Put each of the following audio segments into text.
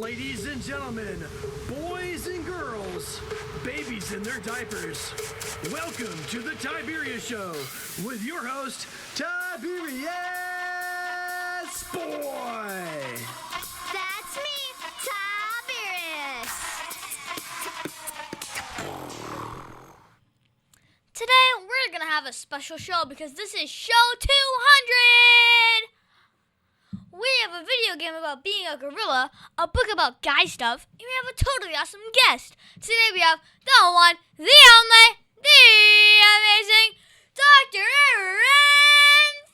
Ladies and gentlemen, boys and girls, babies in their diapers, welcome to the Tiberius Show with your host, Tiberius Boy. That's me, Tiberius. Today we're gonna have a special show because this is show 200. We have a video game about being a gorilla, a book about guy stuff, and we have a totally awesome guest. Today we have the one, the only, the amazing Dr.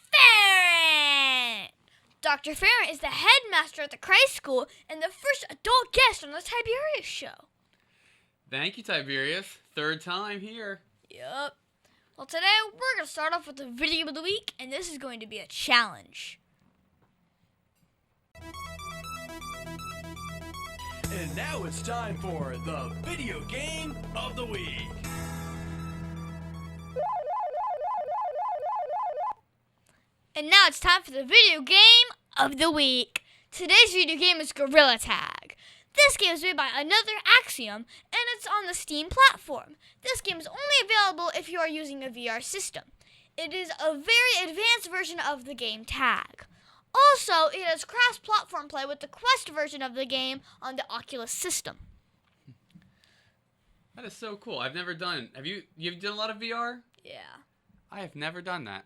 Farrant. Dr. Farrant is the headmaster at the Chrysler School and the first adult guest on the Tiberius Show. Thank you, Tiberius. Third time here. Yup. Well, today we're going to start off with the video of the week, and this is going to be a challenge. And now it's time for the video game of the week. And now it's time for the video game of the week. Today's video game is Gorilla Tag. This game is made by Another Axiom, and it's on the Steam platform. This game is only available if you are using a VR system. It is a very advanced version of the game Tag. Also, it has cross-platform play with the Quest version of the game on the Oculus system. That is so cool. I've never done. You've done a lot of VR? Yeah. I have never done that.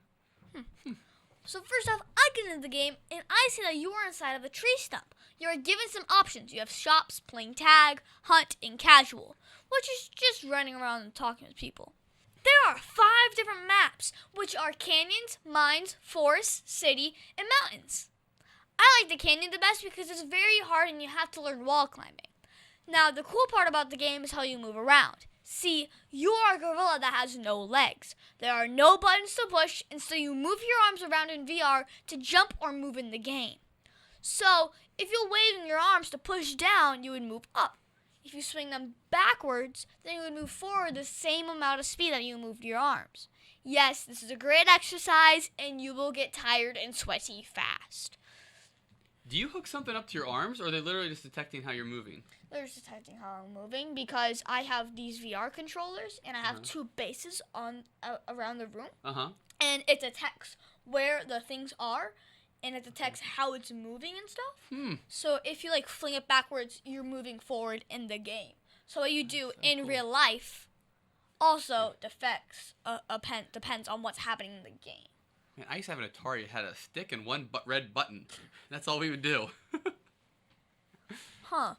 So first off, I get into the game, and I see that you are inside of a tree stump. You are given some options. You have shops, playing tag, hunt, and casual, which is just running around and talking with people. There are 5 different maps, which are canyons, mines, forests, city, and mountains. I like the canyon the best because it's very hard and you have to learn wall climbing. Now, the cool part about the game is how you move around. See, you are a gorilla that has no legs. There are no buttons to push, and so you move your arms around in VR to jump or move in the game. So, if you're waving your arms to push down, you would move up. If you swing them backwards, then you would move forward the same amount of speed that you moved your arms. Yes, this is a great exercise, and you will get tired and sweaty fast. Do you hook something up to your arms, or are they literally just detecting how you're moving? They're just detecting how I'm moving because I have these VR controllers, and I have 2 bases on around the room. And it detects where the things are, and it detects how it's moving and stuff. So if you fling it backwards, you're moving forward in the game. So what you do in real life also depends on what's happening in the game. Man, I used to have an Atari that had a stick and one red button. That's all we would do. Well,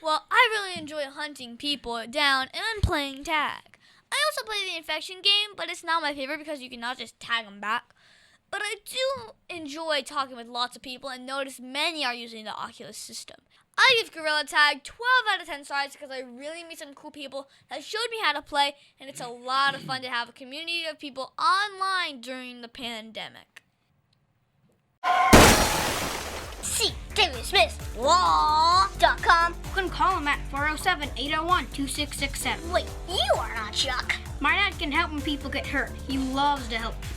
I really enjoy hunting people down and playing tag. I also play the infection game, but it's not my favorite because you cannot just tag them back. But I do enjoy talking with lots of people and notice many are using the Oculus system. I give Gorilla Tag 12 out of 10 stars because I really meet some cool people that showed me how to play, and it's a lot of fun to have a community of people online during the pandemic. See Tiberius Smith Law.com. You can call him at 407-801-2667. Wait, you are not Chuck. My dad can help when people get hurt. He loves to help people.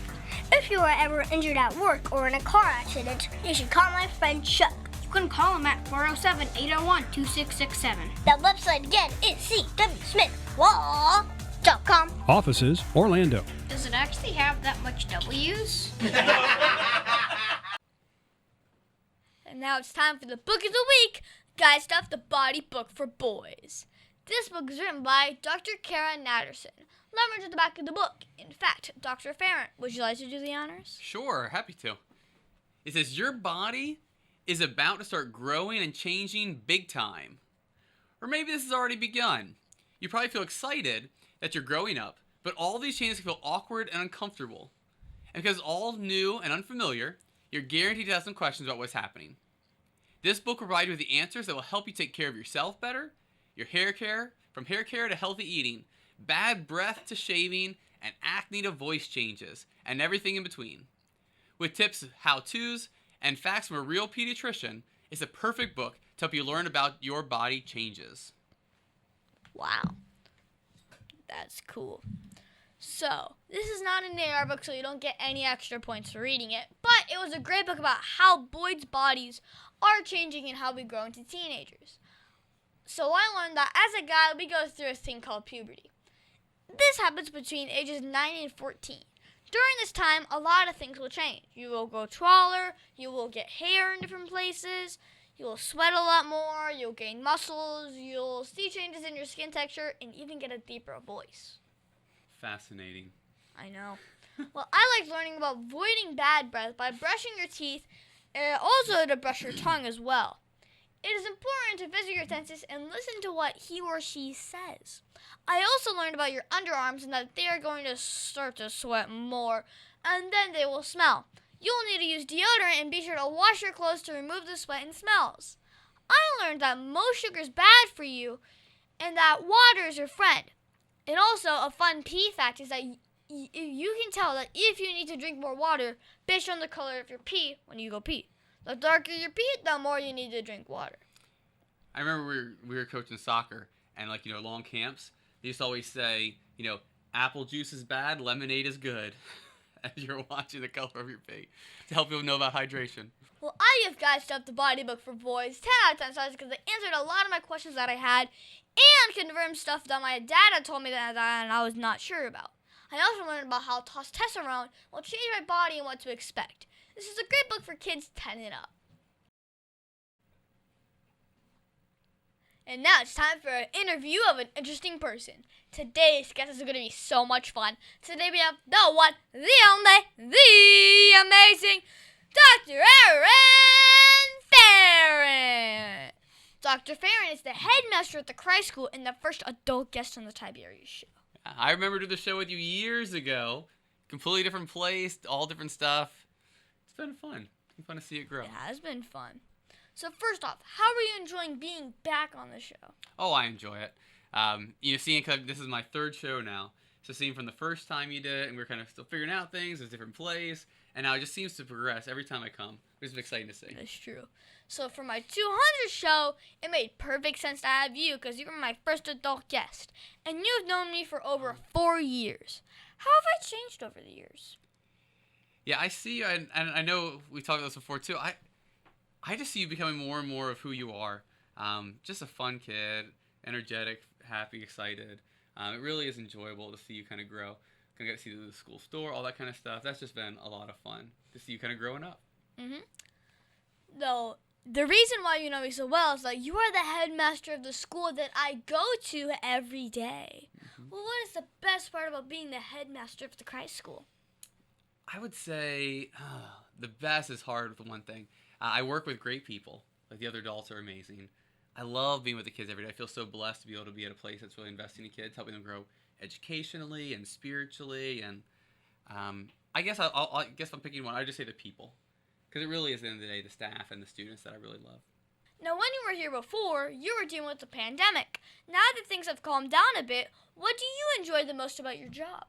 If you are ever injured at work or in a car accident, you should call my friend Chuck. You can call him at 407-801-2667. The website again is cwsmithlaw.com. Offices, Orlando. Does it actually have that much W's? And now it's time for the book of the week, Guy Stuff, the Body Book for Boys. This book is written by Dr. Kara Natterson. Leverage at the back of the book. In fact, Dr. Farrant, would you like to do the honors? Sure, happy to. It says, your body is about to start growing and changing big time. Or maybe this has already begun. You probably feel excited that you're growing up, but all these changes can feel awkward and uncomfortable. And because it's all new and unfamiliar, you're guaranteed to have some questions about what's happening. This book will provide you with the answers that will help you take care of yourself better, your hair care, from hair care to healthy eating, bad breath to shaving, and acne to voice changes, and everything in between. With tips, how-tos, and facts from a real pediatrician, it's a perfect book to help you learn about your body changes. Wow. That's cool. So, this is not an AR book, so you don't get any extra points for reading it, but it was a great book about how boys' bodies are changing and how we grow into teenagers. So I learned that as a guy, we go through a thing called puberty. This happens between ages 9 and 14. During this time, a lot of things will change. You will grow taller, you will get hair in different places, you will sweat a lot more, you'll gain muscles, you'll see changes in your skin texture, and even get a deeper voice. Fascinating. I know. Well, I like learning about avoiding bad breath by brushing your teeth and also to brush your tongue as well. It is important to visit your dentist and listen to what he or she says. I also learned about your underarms and that they are going to start to sweat more, and then they will smell. You'll need to use deodorant and be sure to wash your clothes to remove the sweat and smells. I learned that most sugar is bad for you and that water is your friend. And also, a fun pee fact is that you can tell that if you need to drink more water based on the color of your pee when you go pee. The darker your pee, the more you need to drink water. I remember we were coaching soccer, and long camps, they used to always say, apple juice is bad, lemonade is good, as you're watching the color of your pee, to help people know about hydration. Well, I give guys stuff the body book for boys 10 out of 10 stars because they answered a lot of my questions that I had and confirmed stuff that my dad had told me that I was not sure about. I also learned about how testosterone will change my body and what to expect. This is a great book for kids 10 and up. And now it's time for an interview of an interesting person. Today's guest is going to be so much fun. Today we have the one, the only, the amazing Dr. Aaron Farrant. Dr. Farrant is the headmaster at the Chrysler School and the first adult guest on the Tiberius show. I remember doing the show with you years ago. Completely different place, all different stuff. It's been fun. It's been fun to see it grow. It has been fun. So first off, how are you enjoying being back on the show? Oh, I enjoy it. Seeing, cause this is my third show now. So seeing from the first time you did it, and we were kind of still figuring out things, it's a different place, and now it just seems to progress every time I come. It's exciting to see. That's true. So for my 200th show, it made perfect sense to have you because you were my first adult guest, and you've known me for over 4 years. How have I changed over the years? Yeah, I see you, and I know we talked about this before too. I just see you becoming more and more of who you are. Just a fun kid, energetic, happy, excited. It really is enjoyable to see you kind of grow. Gonna get to see the school store, all that kind of stuff. That's just been a lot of fun to see you kind of growing up. Though the reason why you know me so well is that you are the headmaster of the school that I go to every day. Well, what is the best part about being the headmaster of the Chrysler School? I would say the best is hard with the one thing. I work with great people. Like the other adults are amazing. I love being with the kids every day. I feel so blessed to be able to be at a place that's really investing in kids, helping them grow educationally and spiritually. And I guess I guess if I'm picking one, I'd just say the people. Because it really is, at the end of the day, the staff and the students that I really love. Now, when you were here before, you were dealing with the pandemic. Now that things have calmed down a bit, what do you enjoy the most about your job?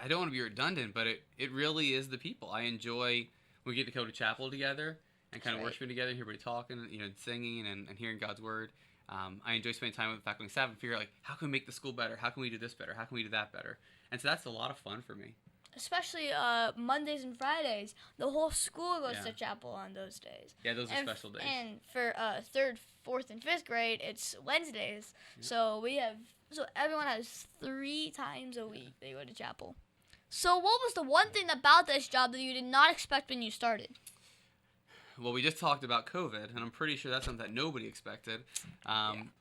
I don't want to be redundant, but it really is the people. I enjoy when we get to go to chapel together and kind of worshiping together, and everybody talking, singing and hearing God's word. I enjoy spending time with the faculty and staff and figure out, how can we make the school better? How can we do this better? How can we do that better? And so that's a lot of fun for me. Especially Mondays and Fridays. The whole school goes to chapel on those days. Yeah, those are special days. And for 3rd, 4th, and 5th grade, it's Wednesdays. Yeah. So everyone has 3 times a week they go to chapel. So what was the one thing about this job that you did not expect when you started? Well, we just talked about COVID, and I'm pretty sure that's something that nobody expected.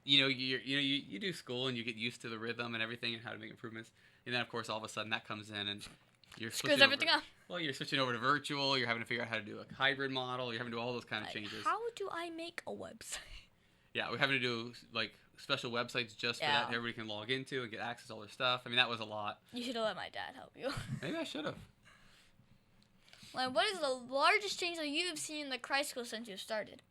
You do school and you get used to the rhythm and everything and how to make improvements, and then of course all of a sudden that comes in and you're switching everything up. Well, you're switching over to virtual. You're having to figure out how to do a hybrid model. You're having to do all those kind of changes. How do I make a website? Yeah, we're having to do special websites just for that everybody can log into and get access to all their stuff. I mean, that was a lot. You should have let my dad help you. Maybe I should have. What is the largest change that you've seen in the Chrysler School since you started?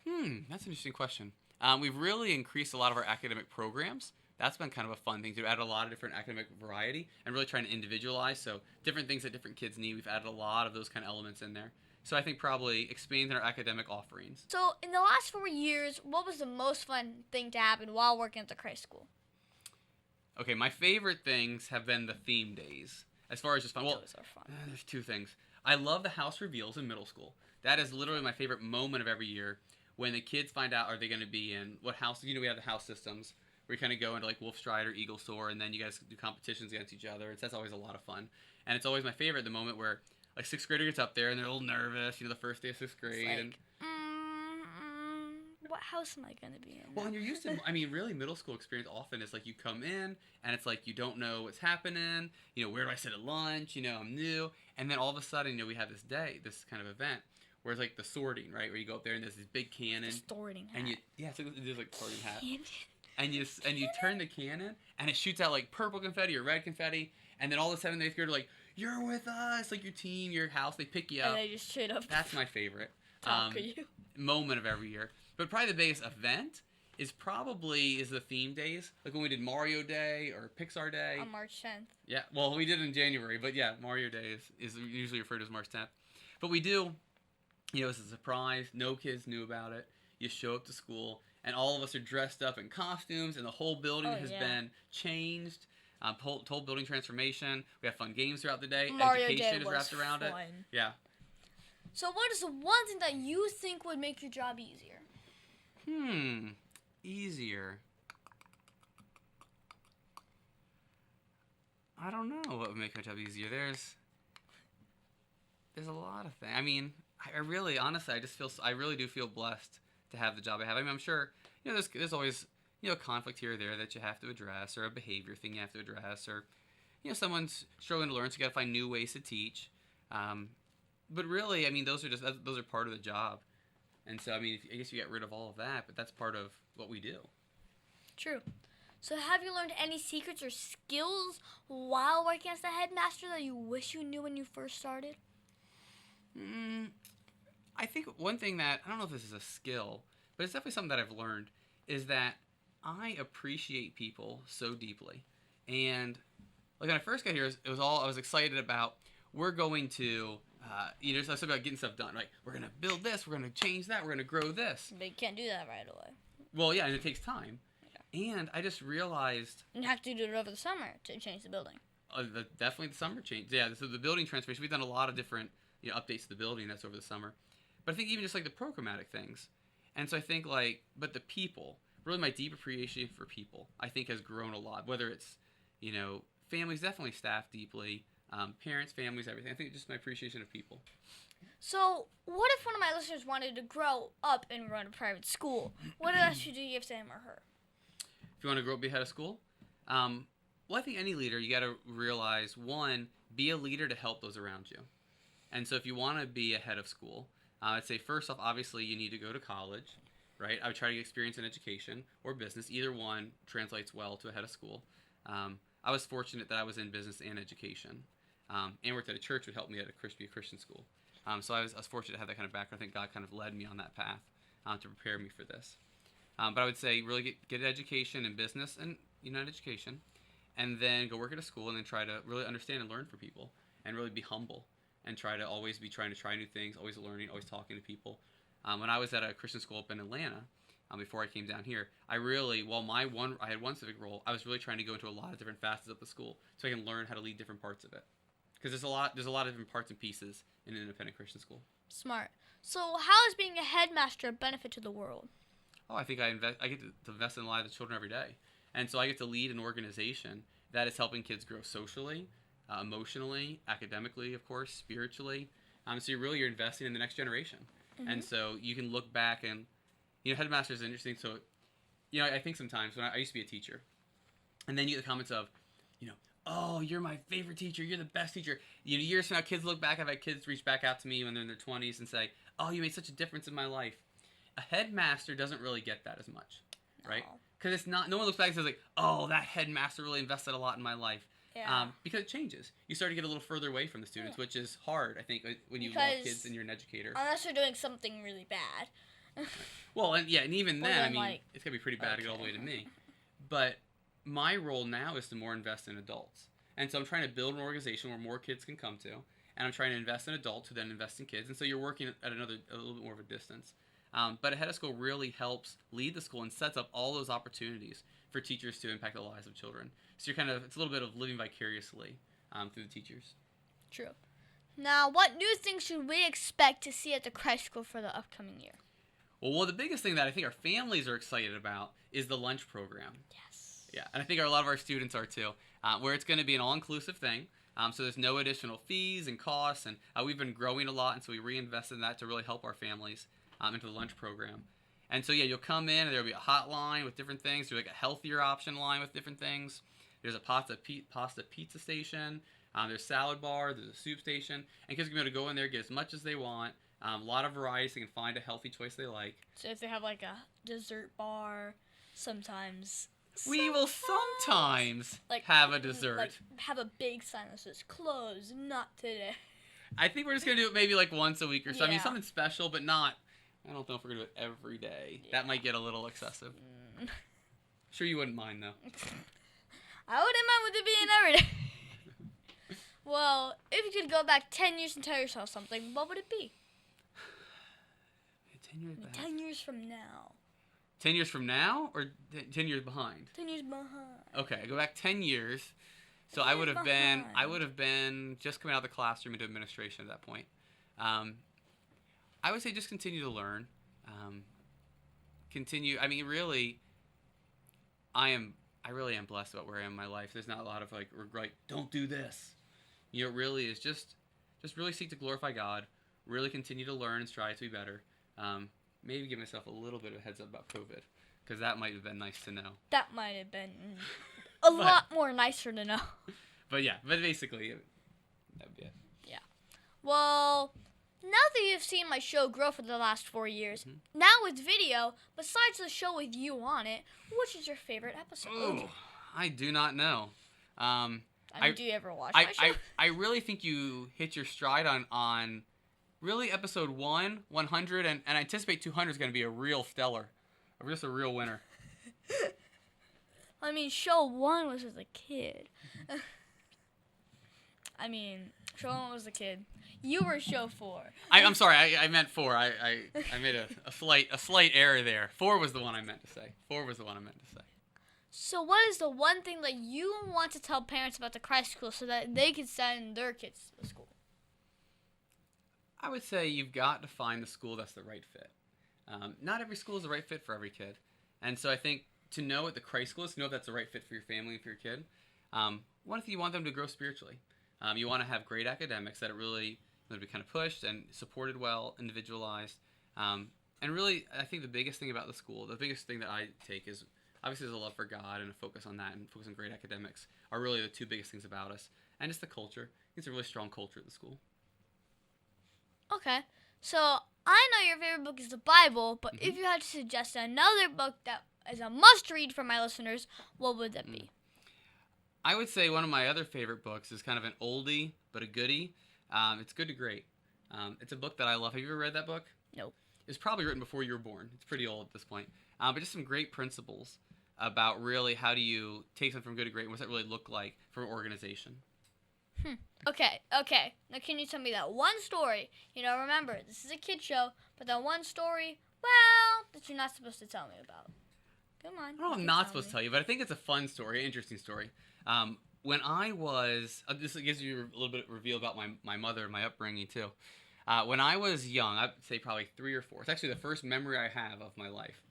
That's an interesting question. We've really increased a lot of our academic programs. That's been kind of a fun thing to add a lot of different academic variety and really trying to individualize. So different things that different kids need. We've added a lot of those kind of elements in there. So I think probably expanding our academic offerings. So in the last 4 years, what was the most fun thing to happen while working at the Chrysler School? Okay, my favorite things have been the theme days. As far as just fun. Well, those are fun. There's 2 things. I love the house reveals in middle school. That is literally my favorite moment of every year, when the kids find out, are they going to be in what house? We have the house systems where you kind of go into like Wolf Stride or Eagle Soar, and then you guys do competitions against each other. That's always a lot of fun. And it's always my favorite, the moment where like 6th grader gets up there and they're a little nervous, the first day of 6th grade. Like, and what house am I going to be in? well, and you're used to, really middle school experience often is like you come in and it's like you don't know what's happening. Where do I sit at lunch? I'm new. And then all of a sudden, we have this kind of event where it's like the sorting, right? Where you go up there and there's this big cannon. The sorting hat. And it's like a sorting hat. And you turn the cannon and it shoots out like purple confetti or red confetti. And then all of a sudden, 8th grade are like, you're with us, like your team, your house, they pick you up. And they just straight up. That's my favorite Talk for you. moment of every year. But probably the biggest event is the theme days, like when we did Mario Day or Pixar Day. On March 10th. Yeah, well, we did it in January, but yeah, Mario Day is usually referred to as March 10th. But we do, it's a surprise. No kids knew about it. You show up to school, and all of us are dressed up in costumes, and the whole building has been changed. Whole building transformation. We have fun games throughout the day. Mario Education Day is wrapped was around fun. it. Yeah. So what is the one thing that you think would make your job easier? Easier. I don't know what would make my job easier. There's a lot of things. I really, honestly, I really do feel blessed to have the job I have. I'm sure, there's always, a conflict here or there that you have to address, or a behavior thing you have to address, or, someone's struggling to learn, so you got to find new ways to teach. But really, those are part of the job. And so, I guess you get rid of all of that, but that's part of what we do. True. So have you learned any secrets or skills while working as the headmaster that you wish you knew when you first started? I think one thing that, I don't know if this is a skill, but it's definitely something that I've learned, is that I appreciate people so deeply. And like when I first got here, I was excited about, we're going to, so it's about getting stuff done. Like, we're going to build this, we're going to change that, we're going to grow this. But you can't do that right away. Well, yeah, and it takes time. Yeah. And I just realized... You have to do it over the summer to change the building. Definitely the summer change. Yeah, so the building transformation, we've done a lot of different updates to the building that's over the summer. But I think even just like the programmatic things. And so I think but the people, really my deep appreciation for people, I think has grown a lot. Whether it's, families, definitely staff deeply, parents, families, everything. I think just my appreciation of people. So, what if one of my listeners wanted to grow up and run a private school? What else should you give to him or her? If you want to grow up, be head of school? Well, I think any leader, you got to realize, one, be a leader to help those around you. And so if you want to be a head of school, I'd say first off, obviously, you need to go to college, right? I would try to get experience in education or business. Either one translates well to a head of school. I was fortunate that I was in business and education, and worked at a church, would help me at be a Christian school. So I was fortunate to have that kind of background. I think God kind of led me on that path to prepare me for this. But I would say really get an education in business and education, and then go work at a school, and then try to really understand and learn from people, and really be humble, and try to always be trying to try new things, always learning, always talking to people. When I was at a Christian school up in Atlanta, before I came down here, I had one civic role. I was really trying to go into a lot of different facets of the school, so I can learn how to lead different parts of it. Because there's a lot of different parts and pieces in an independent Christian school. Smart. So how is being a headmaster a benefit to the world? Oh, I think I get to invest in the lives of children every day. And so I get to lead an organization that is helping kids grow socially, emotionally, academically, of course, spiritually. So you're investing in the next generation. Mm-hmm. And so you can look back and, headmaster is interesting. So, I think sometimes when I used to be a teacher, and then you get the comments of, oh, you're my favorite teacher, you're the best teacher. Years from now, kids look back, I've had kids reach back out to me when they're in their 20s and say, oh, you made such a difference in my life. A headmaster doesn't really get that as much, right? Because no one looks back and says oh, that headmaster really invested a lot in my life. Yeah. Because it changes. You start to get a little further away from the students, which is hard, I think, when you love kids and you're an educator. Unless you're doing something really bad. Well, and even then, it's going to be pretty bad to get all the way Okay. to me. But my role now is to more invest in adults. And so I'm trying to build an organization where more kids can come to, and I'm trying to invest in adults who then invest in kids. And so you're working at a little bit more of a distance. But a head of school really helps lead the school and sets up all those opportunities for teachers to impact the lives of children. So it's a little bit of living vicariously through the teachers. True. Now, what new things should we expect to see at the Chrysler for the upcoming year? Well, the biggest thing that I think our families are excited about is the lunch program. Yes. Yeah, and I think a lot of our students are too, where it's going to be an all-inclusive thing. So there's no additional fees and costs, and we've been growing a lot, and so we reinvested in that to really help our families into the lunch program. And so, yeah, you'll come in, and there'll be a hotline with different things. There's like a healthier option line with different things. There's a pasta pizza station. There's salad bar. There's a soup station. And kids can be able to go in there, get as much as they want. A lot of variety, so they can find a healthy choice they like. So if they have like a dessert bar, sometimes We will sometimes have a dessert. Like have a big sign that says "Closed, not today." I think we're just going to do it maybe like once a week or so. I mean, Yeah. something special, but not... I don't know if we're going to do it every day. Yeah. That might get a little excessive. Sure you wouldn't mind, though. I wouldn't mind with it being every day. Well, if you could go back 10 years and tell yourself something, what would it be? 10 years back. 10 years from now. 10 years from now, or 10 years behind? 10 years behind. Okay, go back 10 years. So 10 I years would have been just coming out of the classroom into administration at that point. I would say just continue to learn. Continue. I mean, really, I really am blessed about where I am in my life. There's not a lot of like don't do this. You know, it really is just really seek to glorify God. Really continue to learn and strive to be better. Maybe give myself a little bit of a heads up about COVID, because that might have been nice to know. That might have been a lot more nicer to know. But basically, that'd be it. Yeah. Well, now that you've seen my show grow for the last 4 years, now with video, besides the show with you on it, which is your favorite episode? Oh, I do not know. I mean, do you ever watch my show? I really think you hit your stride on really episode 100, and I anticipate 200 is going to be a real stellar, just a real winner. I mean, show 1 was as a kid. I mean, show 1 was a kid. You were show 4. I'm sorry, I meant 4. I made a slight error there. 4 was the one I meant to say. So what is the one thing that you want to tell parents about the Christ School so that they can send their kids to the school? I would say you've got to find the school that's the right fit. Not every school is the right fit for every kid. And so I think to know what the Christ School is, to know if that's the right fit for your family and for your kid, one thing you want them to grow spiritually. You want to have great academics that are really be kind of pushed and supported well, individualized. And really, I think the biggest thing about the school, the biggest thing that I take is obviously there's a love for God and a focus on that and focus on great academics are really the two biggest things about us. And just the culture. It's a really strong culture at the school. Okay, so I know your favorite book is the Bible, but if you had to suggest another book that is a must-read for my listeners, what would that be? I would say one of my other favorite books is kind of an oldie, but a goodie. It's Good to Great. It's a book that I love. Have you ever read that book? Nope. It's probably written before you were born. It's pretty old at this point. But just some great principles about really how do you take something from good to great and what does that really look like for an organization. Okay. Now can you tell me that one story? You know, remember, this is a kid show, but that one story, well, that you're not supposed to tell me about. Come on. I don't know I'm not supposed to tell you, but I think it's a fun story, interesting story. When I was, this gives you a little bit of reveal about my mother and my upbringing too. When I was young, I'd say probably 3 or 4. It's actually the first memory I have of my life.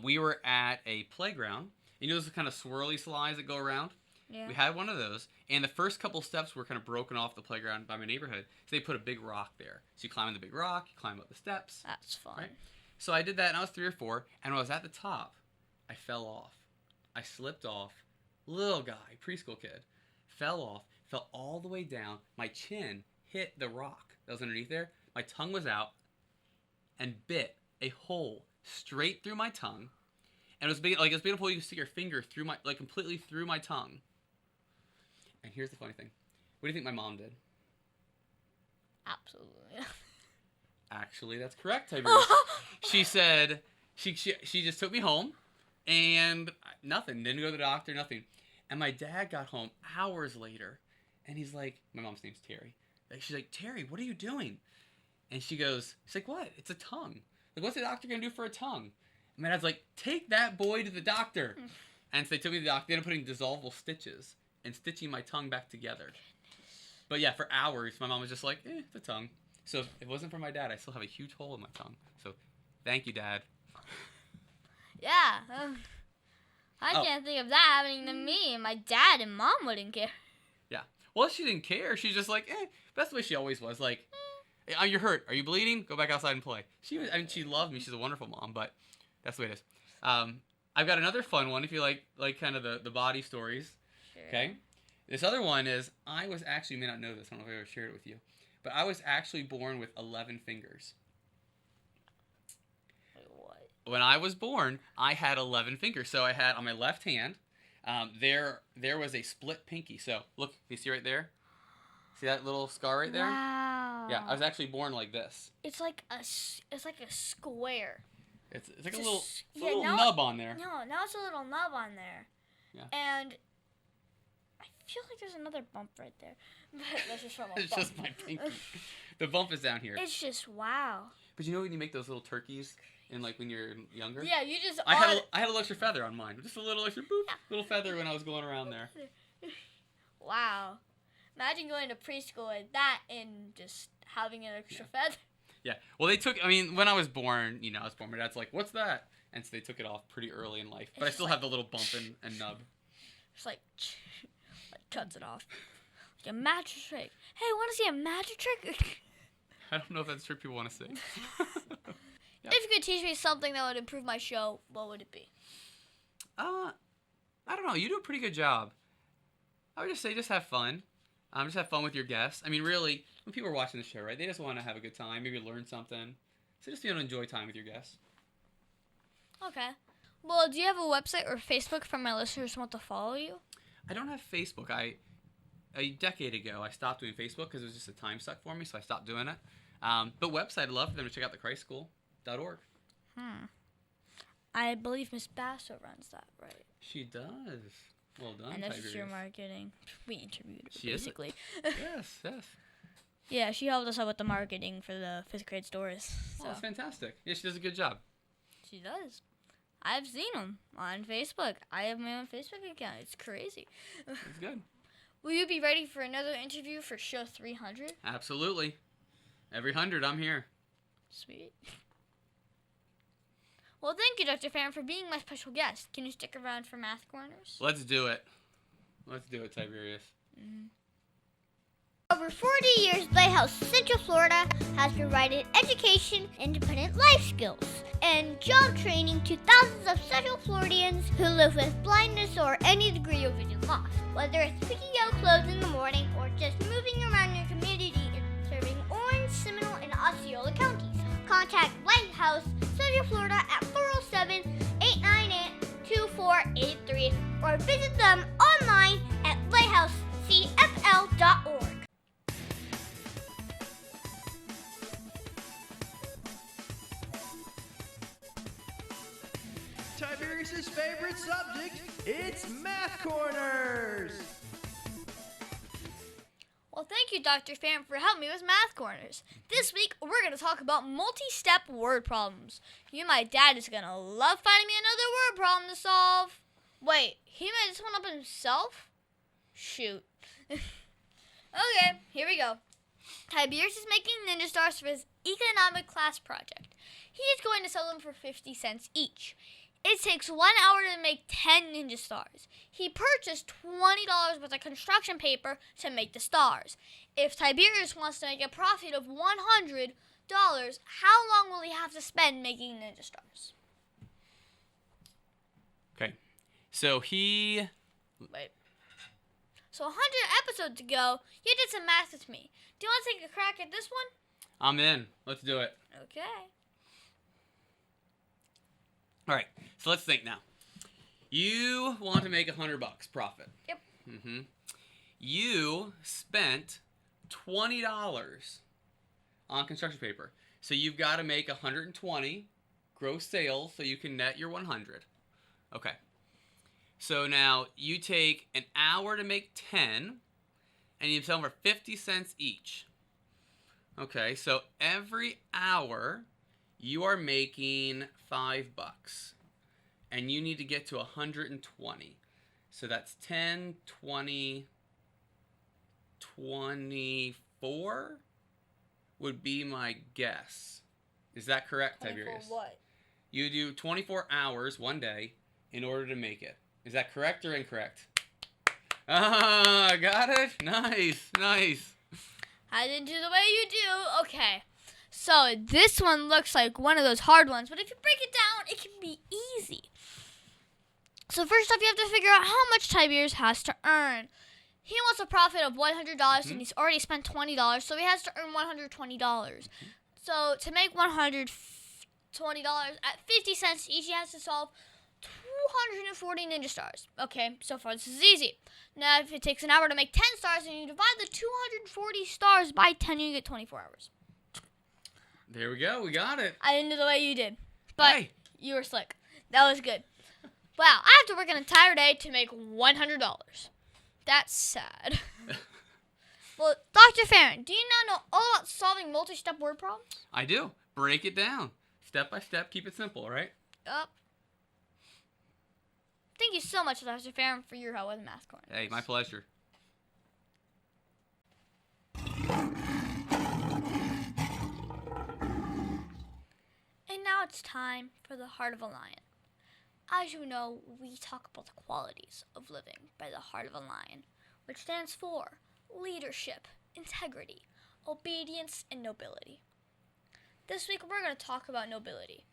We were at a playground. You know those kind of swirly slides that go around? Yeah. We had one of those, and the first couple steps were kind of broken off the playground by my neighborhood. So they put a big rock there. So you climb on the big rock, you climb up the steps. That's fun. Right? So I did that, and I was 3 or 4, and when I was at the top, I fell off. I slipped off. Little guy, preschool kid, fell all the way down. My chin hit the rock that was underneath there. My tongue was out and bit a hole straight through my tongue. And it was big, like it was beautiful. You could stick your finger through my, like completely through my tongue. And here's the funny thing. What do you think my mom did? Absolutely. Actually, that's correct, Tiberius. She said she just took me home, and nothing. Didn't go to the doctor, nothing. And my dad got home hours later, and he's like, my mom's name's Terry. She's like, Terry, what are you doing? And she's like, what? It's a tongue. Like, what's the doctor gonna do for a tongue? And my dad's like, take that boy to the doctor. And so they took me to the doctor. They ended up putting dissolvable stitches and stitching my tongue back together. But yeah, for hours, my mom was just like, it's a tongue. So if it wasn't for my dad, I still have a huge hole in my tongue. So Thank you, Dad. Yeah. I can't think of that happening to me, and my dad and mom wouldn't care. Yeah. Well, she didn't care. She's just like, That's the way she always was. Like, you're hurt. Are you bleeding? Go back outside and play. She loved me. She's a wonderful mom, but that's the way it is. I've got another fun one if you like kind of the body stories. Sure. Okay. This other one is, I was actually, you may not know this, I don't know if I ever shared it with you, but I was actually born with 11 fingers. Wait, what? When I was born, I had 11 fingers. So I had, on my left hand, there was a split pinky. So, look, you see right there? See that little scar right there? Wow. Yeah, I was actually born like this. It's like a square. It's like a little yeah, little now, nub on there. No, now it's a little nub on there. Yeah. And I feel like there's another bump right there. But that's just from a It's bump. just my pinky. The bump is down here. It's just, wow. But you know when you make those little turkeys, and like when you're younger? Yeah, you just... I had a little extra feather on mine. Just a little extra little feather when I was going around there. Wow. Imagine going to preschool like that and just having an extra feather. Yeah. Well, when I was born, I was born, my dad's like, what's that? And so they took it off pretty early in life. But I still have the little bump and nub. Just like cuts it off. Like a magic trick. Hey, want to see a magic trick? I don't know if that's the trick people want to see. Yeah. If you could teach me something that would improve my show, what would it be? I don't know. You do a pretty good job. I would just say just have fun. Just have fun with your guests. I mean, really, when people are watching the show, right, they just want to have a good time, maybe learn something. So just enjoy time with your guests. Okay. Well, do you have a website or Facebook for my listeners who want to follow you? I don't have Facebook. A decade ago, I stopped doing Facebook because it was just a time suck for me, so I stopped doing it. But website, I'd love for them to check out thechryslerschool.org. I believe Miss Basso runs that, right? She does. Well done, And that's Tiberius. your marketing. We interviewed her, She is it? basically. Yes, yes. Yeah, she helped us out with the marketing for the 5th grade stores. Oh, So. that's fantastic. Yeah, she does a good job. She does. I've seen them on Facebook. I have my own Facebook account. It's crazy. It's good. Will you be ready for another interview for show 300? Absolutely. Every 100, I'm here. Sweet. Well, thank you, Dr. Farrant, for being my special guest. Can you stick around for Math Corners? Let's do it. Let's do it, Tiberius. Over 40 years, Lighthouse Central Florida has provided education, independent life skills, and job training to thousands of Central Floridians who live with blindness or any degree of vision loss. Whether it's picking out clothes in the morning or just moving around your community and serving Orange, Seminole, and Osceola counties, contact Lighthouse Central Florida at 407-898-2483 or visit them online at lighthousecfl.org. Tiberius' favorite subject, it's Math Corners! Well, thank you, Dr. Farrant, for helping me with Math Corners. This week, we're going to talk about multi-step word problems. You and my dad is going to love finding me another word problem to solve. Wait, he made this one up himself? Shoot. Okay, here we go. Tiberius is making ninja stars for his economic class project. He is going to sell them for 50 cents each. It takes 1 hour to make 10 ninja stars. He purchased $20 worth of construction paper to make the stars. If Tiberius wants to make a profit of $100, how long will he have to spend making ninja stars? Okay. So he... Wait. So 100 episodes ago, you did some math with me. Do you want to take a crack at this one? I'm in. Let's do it. Okay. All right. So let's think now. You want to make $100 profit. Yep. Mm-hmm. You spent $20 on construction paper. So you've got to make 120 gross sales so you can net your 100. Okay. So now you take an hour to make 10 and you sell them for 50 cents each. Okay, so every hour you are making $5 and you need to get to 120. So that's 10, 20, 24 would be my guess. Is that correct, 24 Tiberius? what? You do 24 hours one day in order to make it. Is that correct or incorrect? Ah, got it? Nice, nice. I didn't do the way you do. Okay. So this one looks like one of those hard ones, but if you break it down, it can be easy. So first off, you have to figure out how much Tiberius has to earn. He wants a profit of $100, and he's already spent $20, so he has to earn $120. So to make $120 at 50 cents each, he has to solve 240 ninja stars. Okay, so far this is easy. Now, if it takes an hour to make 10 stars, and you divide the 240 stars by 10, you get 24 hours. There we go. We got it. I didn't do the way you did, but Hey. you were slick. That was good. Wow, I have to work an entire day to make $100. That's sad. Well, Dr. Farrant, do you now know all about solving multi-step word problems? I do. Break it down. Step by step. Keep it simple, all right? Yup. Thank you so much, Dr. Farrant, for your help with math corner. Hey, my pleasure. And now it's time for the Heart of a Lion. As you know, we talk about the qualities of living by the Heart of a Lion, which stands for leadership, integrity, obedience, and nobility. This week we're going to talk about nobility.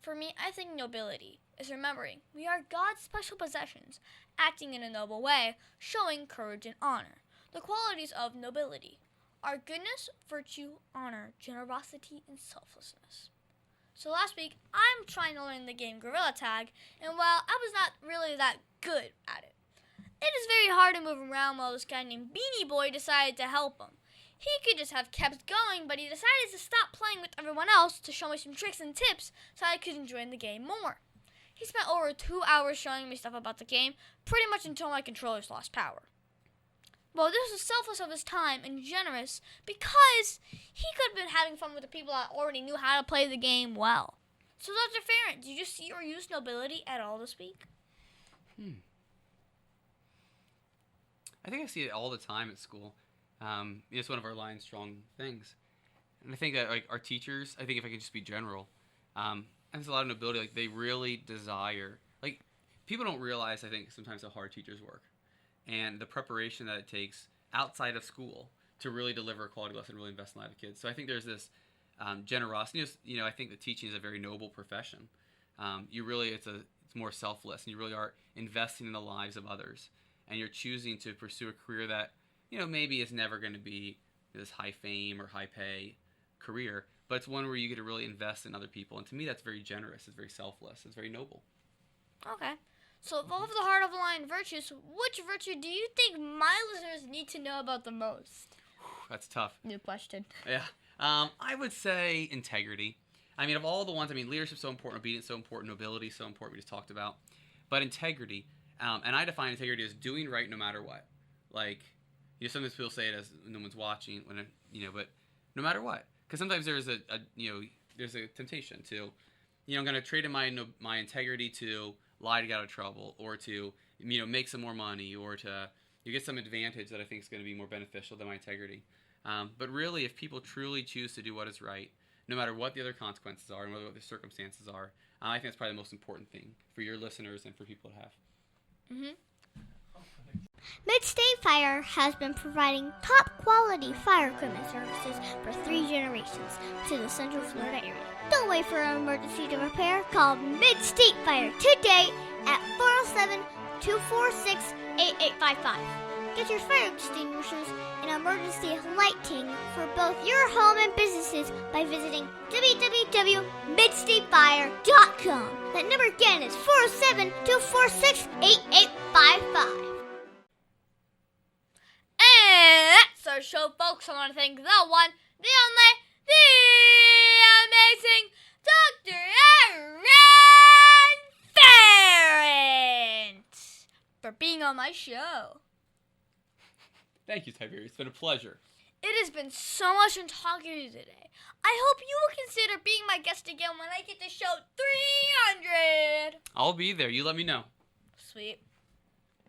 For me, I think nobility is remembering we are God's special possessions, acting in a noble way, showing courage and honor. The qualities of nobility are goodness, virtue, honor, generosity, and selflessness. So last week, I'm trying to learn the game Gorilla Tag, and while I was not really that good at it, it is very hard to move around while this guy named Beanie Boy decided to help him. He could just have kept going, but he decided to stop playing with everyone else to show me some tricks and tips so I could enjoy the game more. He spent over 2 hours showing me stuff about the game, pretty much until my controllers lost power. Well, this was selfless of his time and generous because he could have been having fun with the people that already knew how to play the game well. So, Dr. Farrant, did you see or use nobility at all this week? I think I see it all the time at school. It's one of our Lion Strong things. And I think that, like, our teachers, I think if I can just be general, and there's a lot of nobility, like, they really desire, like, people don't realize, I think, sometimes how hard teachers work. And the preparation that it takes outside of school to really deliver a quality lesson, really invest in the lives of kids. So I think there's this generosity. I think that teaching is a very noble profession. It's more selfless, and you really are investing in the lives of others. And you're choosing to pursue a career that, maybe is never going to be this high fame or high pay career, but it's one where you get to really invest in other people. And to me, that's very generous. It's very selfless. It's very noble. Okay. So, of all of the Heart of a Lion virtues, which virtue do you think my listeners need to know about the most? That's tough. New question. Yeah. I would say integrity. I mean, of all the ones, leadership's so important, obedience so important, nobility so important, we just talked about. But integrity, and I define integrity as doing right no matter what. Like, sometimes people say it as no one's watching, but no matter what. Because sometimes there's there's a temptation to, I'm going to trade in my integrity to lie to get out of trouble, or to make some more money, or to get some advantage that I think is going to be more beneficial than my integrity. But really, if people truly choose to do what is right, no matter what the other consequences are and what the circumstances are, I think that's probably the most important thing for your listeners and for people to have. Mm-hmm. Mid-State Fire has been providing top-quality fire equipment services for 3 generations to the Central Florida area. Don't wait for an emergency to repair. Call Mid-State Fire today at 407-246-8855. Get your fire extinguishers and emergency lighting for both your home and businesses by visiting www.midstatefire.com. That number again is 407-246-8855. And that's our show, folks. I want to thank the one, the only, the amazing Dr. Aaron Farrant for being on my show. Thank you, Tiberius. It's been a pleasure. It has been so much fun talking to you today. I hope you will consider being my guest again when I get to show 300. I'll be there. You let me know. Sweet.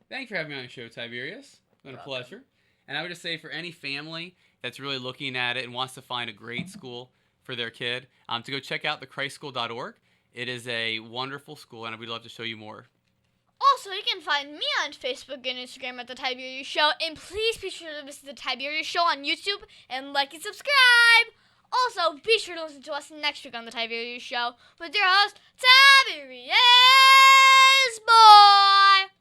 Thank you for having me on the show, Tiberius. It's been a pleasure. And I would just say, for any family that's really looking at it and wants to find a great school for their kid, to go check out the ChryslerSchool.org. It is a wonderful school, and we'd love to show you more. Also, you can find me on Facebook and Instagram at The Tiberius Show. And please be sure to visit The Tiberius Show on YouTube and like and subscribe. Also, be sure to listen to us next week on The Tiberius Show with your host, Tiberius Boy.